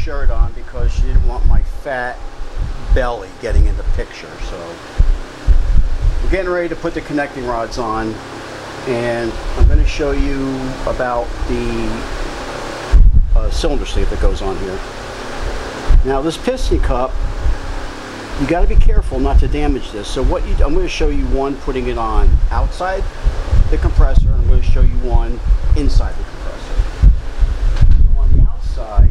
shirt on because she didn't want my fat belly getting in the picture. So we're getting ready to put the connecting rods on, and I'm going to show you about the cylinder sleeve that goes on here. Now this piston cup, you got to be careful not to damage this. So I'm going to show you one putting it on outside the compressor, and I'm going to show you one inside the compressor. So on the outside,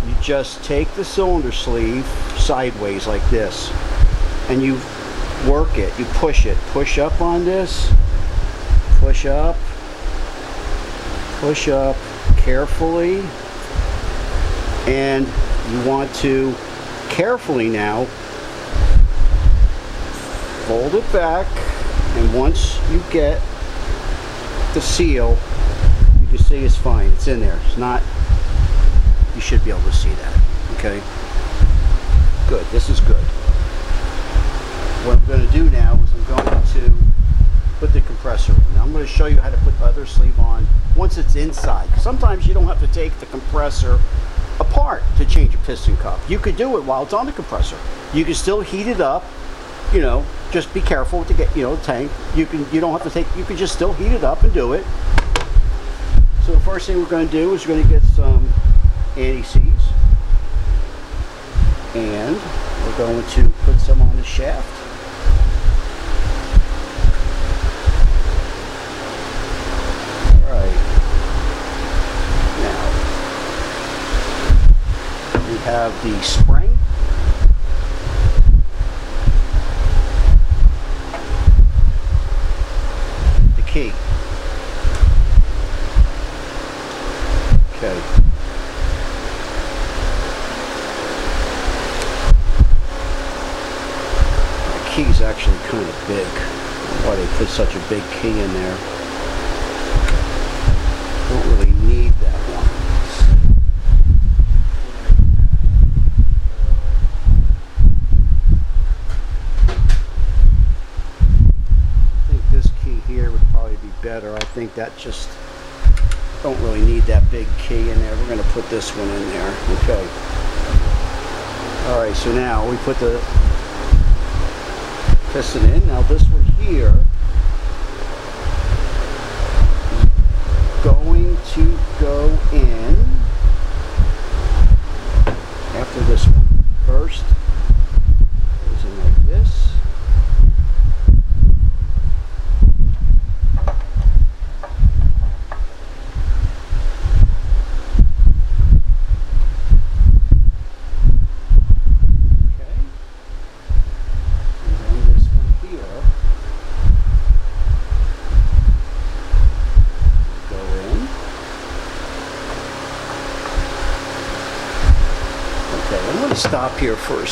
you just take the cylinder sleeve sideways like this, and you work it, you push it, push up on this, push up carefully, and you want to carefully now fold it back, and once you get the seal, you can see it's fine, it's in there, it's not, you should be able to see that. Okay, good, this is good. What I'm going to do now is I'm going to put the compressor in. Now I'm going to show you how to put the other sleeve on once it's inside. Sometimes you don't have to take the compressor apart to change a piston cup. You could do it while it's on the compressor. You can still heat it up, you know, just be careful to get, you know, the tank. You don't have to take, you can just still heat it up and do it. So the first thing we're going to do is we're going to get some anti-seize, and we're going to put some on the shaft. Have the spring, the key. Okay. The key is actually kind of big. Why they put such a big key in there? Don't really need that one. Better. I think that just don't really need that big key in there. We're going to put this one in there. Okay. Alright, so now we put the piston in. Now this one here is going to go in after this one. First, goes in like this. Stop here for a